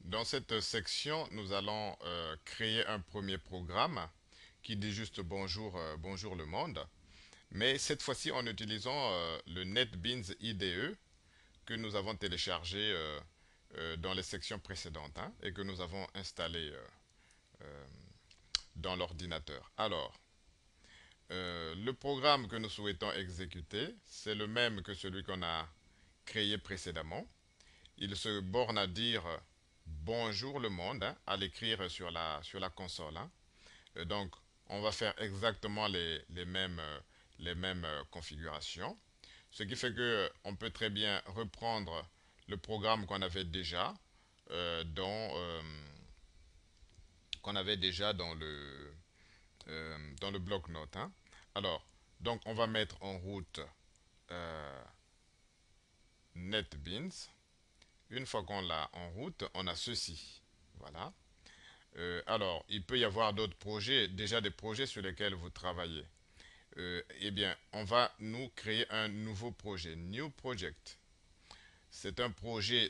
dans cette section, nous allons créer un premier programme qui dit juste bonjour, bonjour le monde. Mais cette fois-ci en utilisant le NetBeans IDE que nous avons téléchargé dans les sections précédentes, hein, et que nous avons installé dans l'ordinateur. Alors, le programme que nous souhaitons exécuter, c'est le même que celui qu'on a créé précédemment. Il se borne à dire bonjour le monde, hein, à l'écrire sur la console, hein. Donc, on va faire exactement les mêmes configurations. Ce qui fait que on peut très bien reprendre le programme qu'on avait déjà dans le bloc-notes, hein. Alors, donc on va mettre en route euh, NetBeans. Une fois qu'on l'a en route, on a ceci. Voilà. Alors, il peut y avoir d'autres projets, déjà des projets sur lesquels vous travaillez. Eh bien, on va nous créer un nouveau projet, New Project. C'est un projet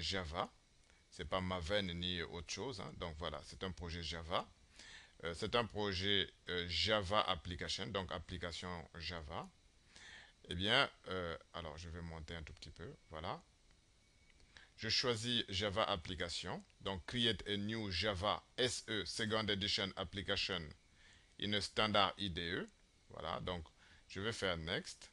Java. C'est pas Maven ni autre chose, hein. Donc voilà, c'est un projet Java. C'est un projet Java Application, donc application Java. Eh bien, alors je vais monter un tout petit peu. Voilà. Je choisis Java Application. Donc, create a new Java SE Second Edition Application in a standard IDE. Voilà. Donc, je vais faire Next.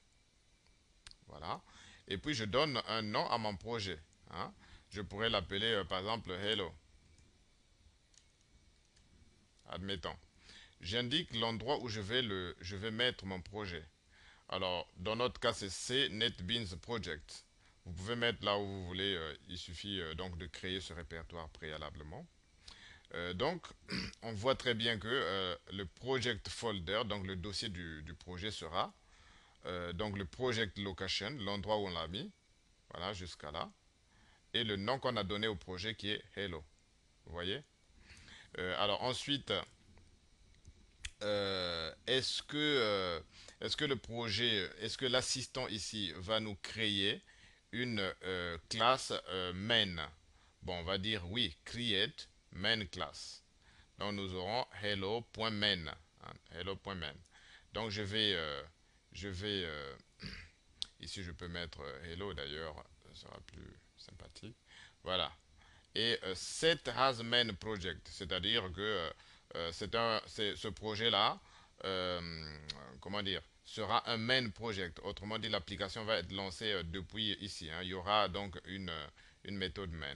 Voilà. Et puis, je donne un nom à mon projet, hein. Je pourrais l'appeler, par exemple, Hello. Admettons. J'indique l'endroit où je vais mettre mon projet. Alors, dans notre cas, c'est C NetBeans Project. Vous pouvez mettre là où vous voulez. Il suffit donc de créer ce répertoire préalablement. Donc, on voit très bien que le project folder, donc le dossier du projet sera donc le project location, l'endroit où on l'a mis, voilà, jusqu'à là, et le nom qu'on a donné au projet qui est Hello. Vous voyez? Alors ensuite, est-ce que le projet, est-ce que l'assistant ici va nous créer une classe main? Bon, on va dire oui, create main class. Donc nous aurons hello.main, hein, hello.main. Donc je vais ici je peux mettre hello d'ailleurs, ça sera plus sympathique. Voilà. Et set has main project, c'est-à-dire que ce projet-là, comment dire, sera un main project. Autrement dit, l'application va être lancée depuis ici, hein. Il y aura donc une méthode main.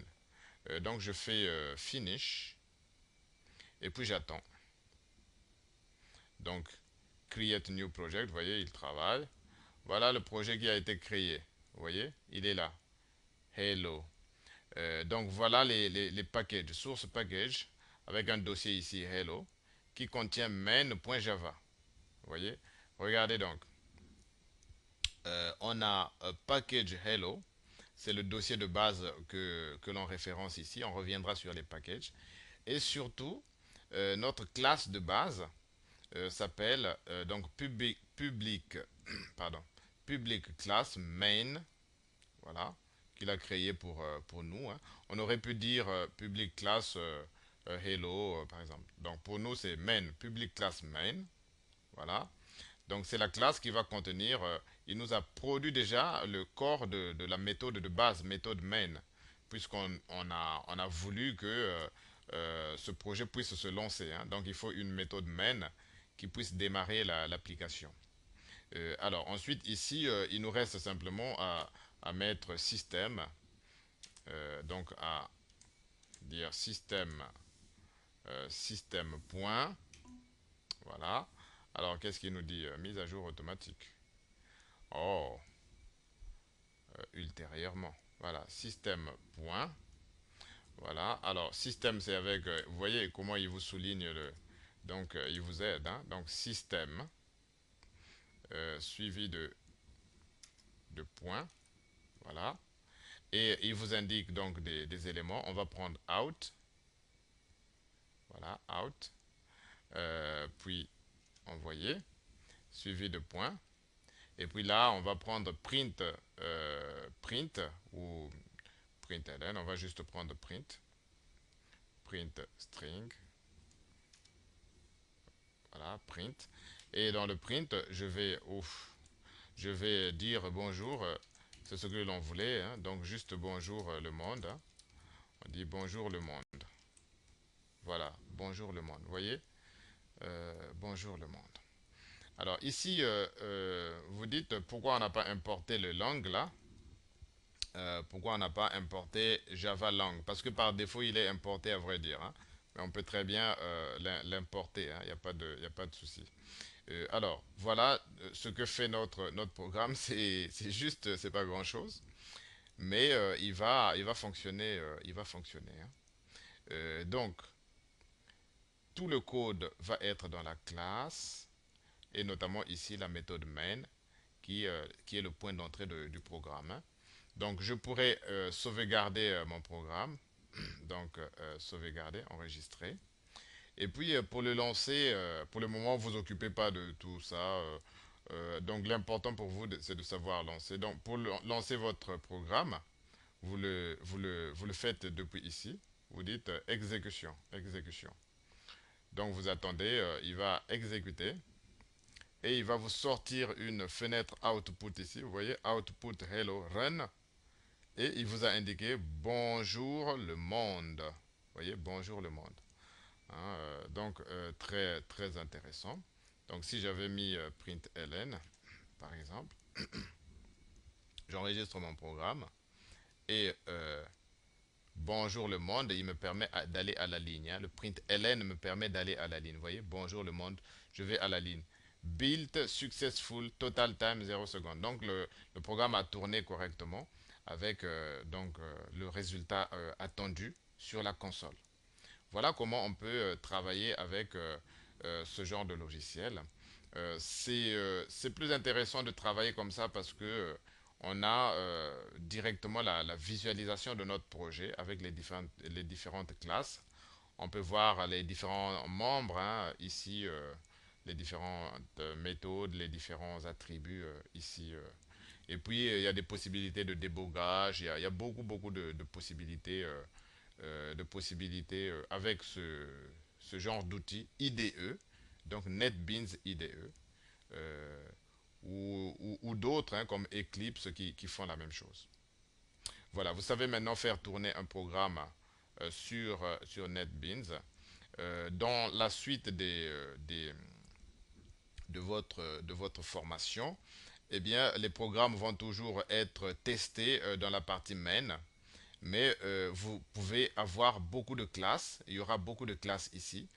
Donc je fais finish et puis j'attends. Donc create new project, vous voyez, il travaille. Voilà le projet qui a été créé. Vous voyez, il est là. Hello. Donc voilà les packages, source package, avec un dossier ici, hello, qui contient main.java. Vous voyez, regardez donc. On a un package hello, c'est le dossier de base que l'on référence ici. On reviendra sur les packages. Et surtout, notre classe de base s'appelle donc pardon, public class main, voilà, qu'il a créé pour nous, hein. On aurait pu dire public class hello, par exemple. Donc pour nous, c'est main, public class main, voilà. Donc c'est la classe qui va contenir, il nous a produit déjà le corps de la méthode de base, méthode main, puisqu'on a voulu que ce projet puisse se lancer, hein. Donc il faut une méthode main qui puisse démarrer l'application. Alors ensuite ici, il nous reste simplement à mettre système, donc à dire système point, voilà. Alors qu'est-ce qu'il nous dit? Mise à jour automatique. Oh, ultérieurement. Voilà, système point. Voilà, alors système c'est avec, vous voyez comment il vous souligne donc il vous aide, hein. Donc système suivi de point, voilà. Et il vous indique donc des éléments. On va prendre out, voilà, out, puis envoyer, suivi de point. Et puis là, on va prendre print, print ou println, on va juste prendre print string, voilà, print. Et dans le print, je vais dire bonjour, c'est ce que l'on voulait, hein, donc juste bonjour le monde, hein. On dit bonjour le monde. Voilà, bonjour le monde. Vous voyez? Bonjour le monde. Alors ici, vous dites pourquoi on n'a pas importé le lang là. Pourquoi on n'a pas importé Java Lang? Parce que par défaut, il est importé à vrai dire, hein. Mais on peut très bien l'importer, hein. Il n'y a pas de, y a pas de souci. Alors, voilà ce que fait notre programme. C'est juste, c'est pas grand-chose. Mais il va fonctionner, il va fonctionner, hein. Donc, tout le code va être dans la classe, et notamment ici la méthode main, qui est le point d'entrée du programme, hein. Donc, je pourrais sauvegarder mon programme. Donc, sauvegarder, enregistrer. Et puis, pour le lancer, pour le moment, vous occupez pas de tout ça. Donc, l'important pour vous, c'est de savoir lancer. Donc, pour lancer votre programme, vous le faites depuis ici. Vous dites exécution, exécution. Donc, vous attendez, il va exécuter. Et il va vous sortir une fenêtre output ici. Vous voyez, output hello run. Et il vous a indiqué bonjour le monde. Vous voyez, bonjour le monde. Hein, donc, très, très intéressant. Donc, si j'avais mis println, par exemple, j'enregistre mon programme et bonjour le monde, il me permet d'aller à la ligne, hein. Le println me permet d'aller à la ligne. Vous voyez, bonjour le monde, je vais à la ligne. Build successful, total time 0 secondes. Donc, le programme a tourné correctement avec le résultat attendu sur la console. Voilà comment on peut travailler avec ce genre de logiciel. C'est plus intéressant de travailler comme ça parce que on a directement la visualisation de notre projet avec les différentes classes. On peut voir les différents membres, hein, ici, les différentes méthodes, les différents attributs ici. Et puis, il y a des possibilités de débogage, il y a beaucoup, beaucoup de possibilités avec ce genre d'outils IDE, donc NetBeans IDE, euh, ou d'autres, hein, comme Eclipse qui font la même chose. Voilà, vous savez maintenant faire tourner un programme sur NetBeans. Dans la suite de votre formation, eh bien, les programmes vont toujours être testés dans la partie main, mais vous pouvez avoir beaucoup de classes. Il y aura beaucoup de classes ici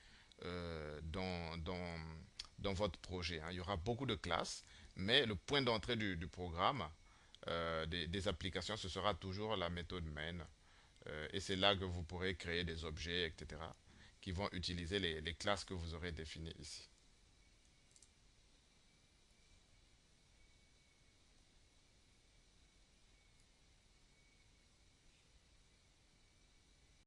dans votre projet, hein. Il y aura beaucoup de classes, mais le point d'entrée du programme, des applications, ce sera toujours la méthode main. Et c'est là que vous pourrez créer des objets, etc., qui vont utiliser les classes que vous aurez définies ici.